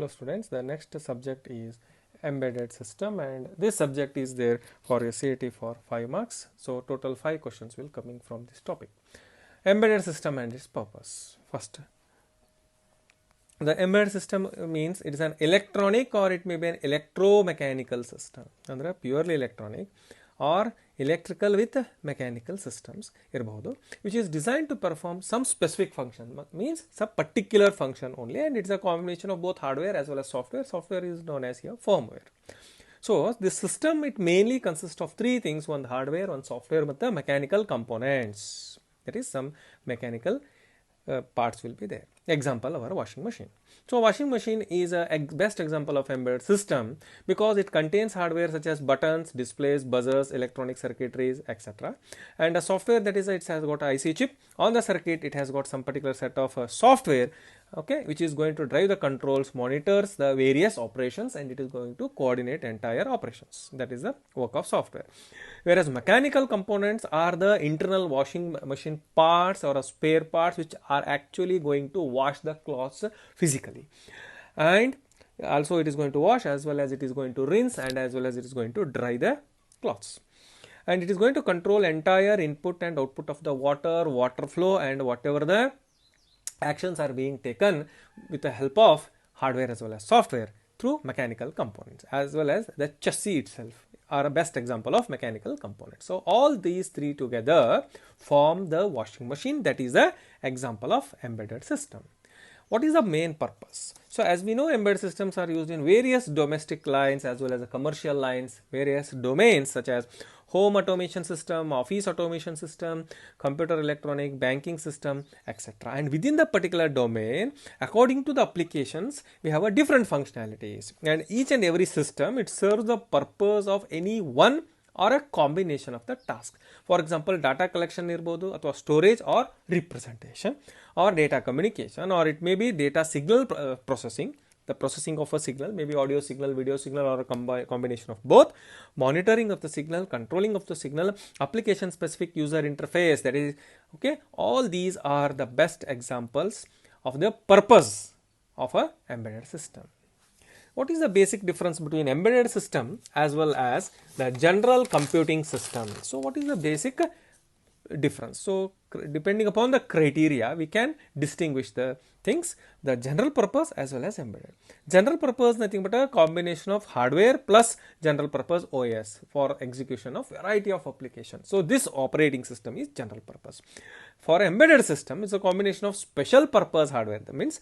Hello students, the next subject is embedded system, and this subject is there for your CAT for 5 marks. So total 5 questions will coming from this topic. Embedded system and its purpose. First, the embedded system means it is an electronic or it may be an electromechanical system. Andre purely electronic or electrical with mechanical systems irಬಹುದು, which is designed to perform some specific function, means some particular function only, and it's a combination of both hardware as well as software. Software is known as here firmware. So this system, it mainly consists of three things: one hardware, one software, but the mechanical components. That is, some mechanical parts will be there. Example, our washing machine. So washing machine is a best example of embedded system because it contains hardware such as buttons, displays, buzzers, electronic circuitries, etc. And a software, that is, it has got a IC chip on the circuit. It has got some particular set of software, okay, which is going to drive the controls, monitors the various operations, and it is going to coordinate entire operations. That is the work of software. Whereas mechanical components are the internal washing machine parts or spare parts which are actually going to wash the clothes physically, and also it is going to wash as well as it is going to rinse and as well as it is going to dry the cloths, and it is going to control entire input and output of the water flow, and whatever the actions are being taken with the help of hardware as well as software through mechanical components, as well as the chassis itself are a best example of mechanical components. So all these three together form the washing machine, that is the example of embedded system. What is the main purpose? So as we know, embedded systems are used in various domestic lines as well as the commercial lines, various domains such as home automation system, office automation system, computer electronic, banking system, etc. And within the particular domain, according to the applications, we have a different functionalities, and each and every system, it serves the purpose of any one or a combination of the task. For example, data collection irbodu, ಅಥವಾ storage or representation, or data communication, or it may be data signal processing, the processing of a signal, maybe audio signal, video signal, or a combination of both, monitoring of the signal, controlling of the signal, application specific user interface, that is, okay, all these are the best examples of the purpose of a embedded system. What is the basic difference between embedded system as well as the general computing system? So what is the basic difference? So depending upon the criteria, we can distinguish the things, the general purpose as well as embedded. General purpose, nothing but a combination of hardware plus general purpose OS for execution of variety of applications. So this operating system is general purpose. For embedded system, it's a combination of special purpose hardware. That means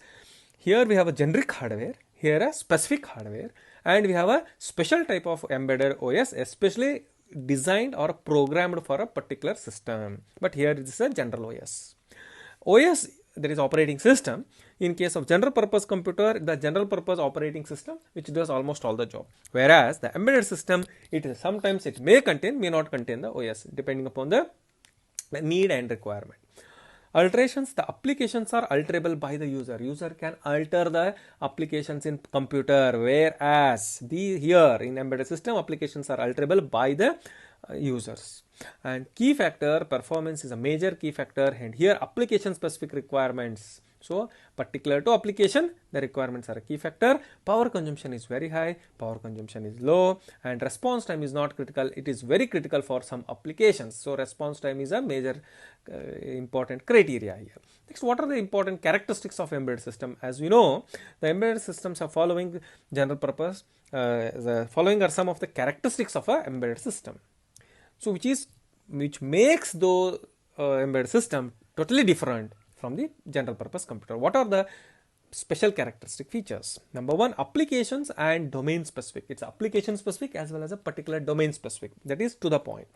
here we have a generic hardware, here a specific hardware, and we have a special type of embedded OS, especially designed or programmed for a particular system. But here it is a general OS. OS, that is operating system. In case of general purpose computer, the general purpose operating system which does almost all the job. Whereas the embedded system, it is sometimes it may contain, may not contain the OS, depending upon the need and requirement. Alterations, the applications are alterable by the user. User can alter the applications in computer, whereas here in embedded system, applications are alterable by the users. And key factor, performance is a major key factor, and here application specific requirements. So particular to application, the requirements are a key factor. Power consumption is very high, power consumption is low, and response time is not critical. It is very critical for some applications. So response time is a major important criteria here. Next, what are the important characteristics of embedded system? As we know, the embedded systems are following general purpose. The following are some of the characteristics of a embedded system. So which makes the embedded system totally different from the general purpose computer. What are the special characteristic features? Number one, applications and domain specific. It's application specific as well as a particular domain specific. That is to the point.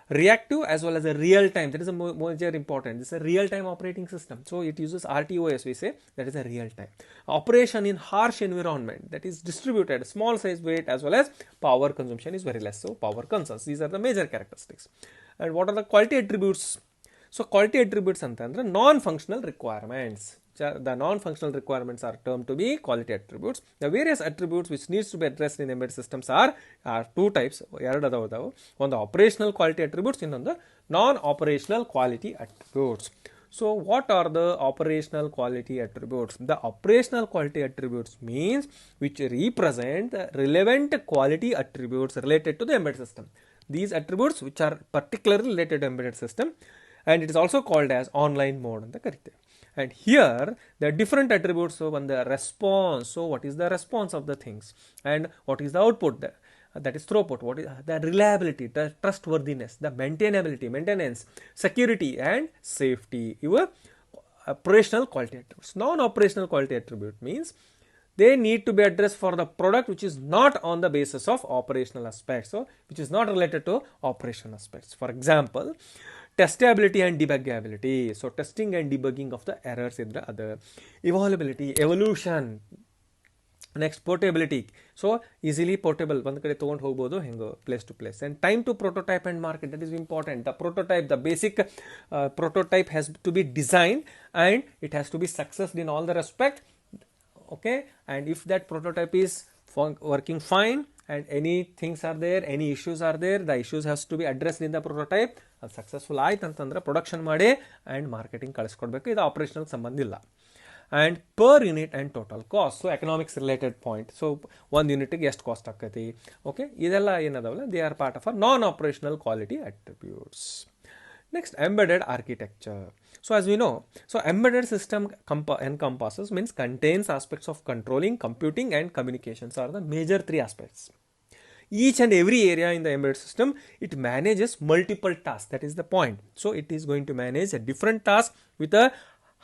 Reactive as well as a real time. That is a major important. This is a real time operating system. So it uses RTOS, we say, that is a real time. Operation in harsh environment, that is distributed, small size weight, as well as power consumption is very less. So power concerns. These are the major characteristics. And what are the quality attributes? So quality attributes antandre non-functional requirements. The non-functional requirements are termed to be quality attributes. The various attributes which needs to be addressed in embedded systems are two types. One the operational quality attributes, and the non-operational quality attributes. So what are the operational quality attributes? The operational quality attributes means which represent the relevant quality attributes related to the embedded system. These attributes which are particularly related to embedded system, and it is also called as online mode ಅಂತ ಕರೀತೇವೆ. And here the different attributes of the response. So what is the response of the things, and what is the output? That is throughput. What is the reliability, the trustworthiness, the maintainability, maintenance, security, and safety. Your operational quality attributes. Non-operational quality attribute means they need to be addressed for the product which is not on the basis of operational aspects, so which is not related to operational aspects. For example, testability and debuggability. So testing and debugging of the errors in the other. Evolvability, evolution. Next, portability. So easily portable. ಒಂದು ಕಡೆ ತಗೊಂಡು ಹೋಗ್ಬೋದು ಹೆಂಗೋ place to place. And time to prototype and market. That is important. The prototype, the basic prototype has to be designed, and it has to be successful in all the respect. Okay, and if that prototype is working fine and any things are there, any issues are there, the issues has to be addressed in the prototype. ಅದು successful ಆಯ್ತು ಅಂತಂದ್ರೆ production ಮಾಡಿ and marketing ಕಳಿಸ್ಕೊಡ್ಬೇಕು. ಇದು operational ಸಂಬಂಧ ಇಲ್ಲ. And per unit and total cost. So economics related point. So ಒಂದು ಯೂನಿಟಿಗೆ ಎಷ್ಟು cost ಆಕೈತಿ, ಓಕೆ, ಇದೆಲ್ಲ ಏನದಾವಲ್ಲ, they are part of a non operational quality attributes. Next, embedded architecture. So as we know, so embedded system encompasses, means contains aspects of controlling, computing, and communications are the major three aspects. Each and every area in the embedded system, it manages multiple tasks. That is the point. So it is going to manage a different task with a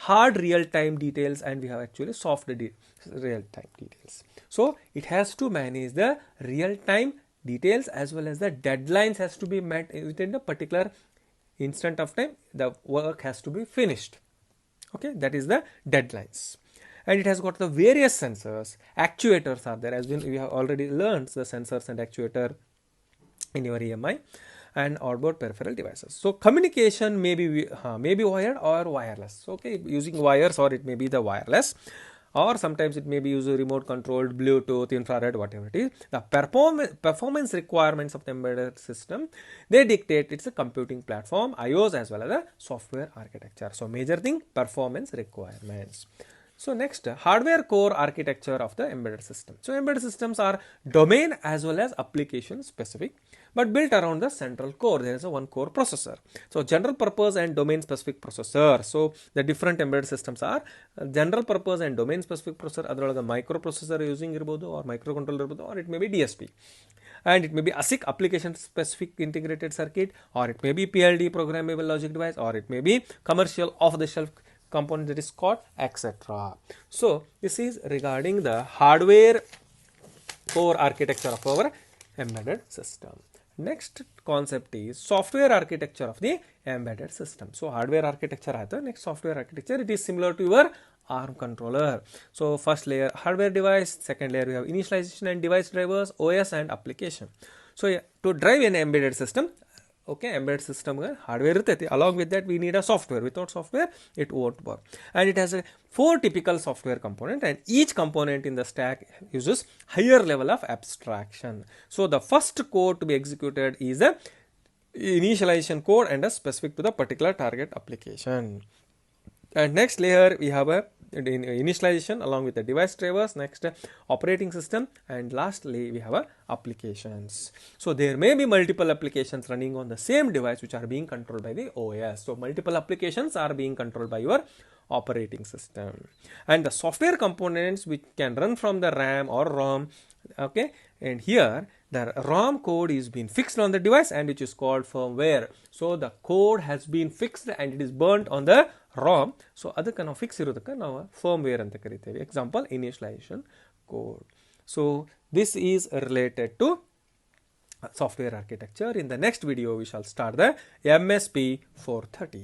hard real-time details, and we have actually soft real-time details. So it has to manage the real-time details as well as the deadlines has to be met within the particular instant of time. The work has to be finished. Okay, that is the deadlines. And it has got the various sensors. Actuators are there, as we have already learned the sensors and actuator in your EMI, and onboard peripheral devices. So communication may be wired or wireless. Okay, using wires, or it may be the wireless, or sometimes it may be used remote controlled, Bluetooth, infrared, whatever it is. The performance requirements of the embedded system, they dictate it's a computing platform, IOs, as well as a software architecture. So major thing, performance requirements. So next, hardware core architecture of the embedded system. So embedded systems are domain as well as application specific, but built around the central core. There is a one core processor. So general purpose and domain specific processor. So the different embedded systems are general purpose and domain specific processor. Adralaga microprocessor using irbodu, or microcontroller irbodu, or it may be DSP. And it may be ASIC, application specific integrated circuit, or it may be PLD, programmable logic device, or it may be commercial off the shelf component, that is called, etc. So this is regarding the hardware core architecture of our embedded system. Next concept is software architecture of the embedded system. So hardware architecture aata, next software architecture, it is similar to your ARM controller. So first layer hardware device, second layer we have initialization and device drivers, OS, and application. So to drive an embedded system, okay, embedded system hardware iruttati, along with that we need a software. Without software it won't work, and it has a 4 typical software component, and each component in the stack uses higher level of abstraction. So the first code to be executed is a initialization code and a specific to the particular target application. And next layer we have a initialization along with the device drivers, next operating system, and lastly we have a applications. So there may be multiple applications running on the same device which are being controlled by the OS. So multiple applications are being controlled by your operating system, and the software components which can run from the RAM or ROM. Okay, and here the ROM code is being fixed on the device, and which is called firmware. So the code has been fixed and it is burnt on the ROM. So ಅದಕ್ಕೆ ನಾವು fix ಇರೋದಕ್ಕೆ ನಾವು firmware ಅಂತ ಕರಿತೇವೆ. Example, initialization code. So this is related to software architecture. In the next video we shall start the MSP 430.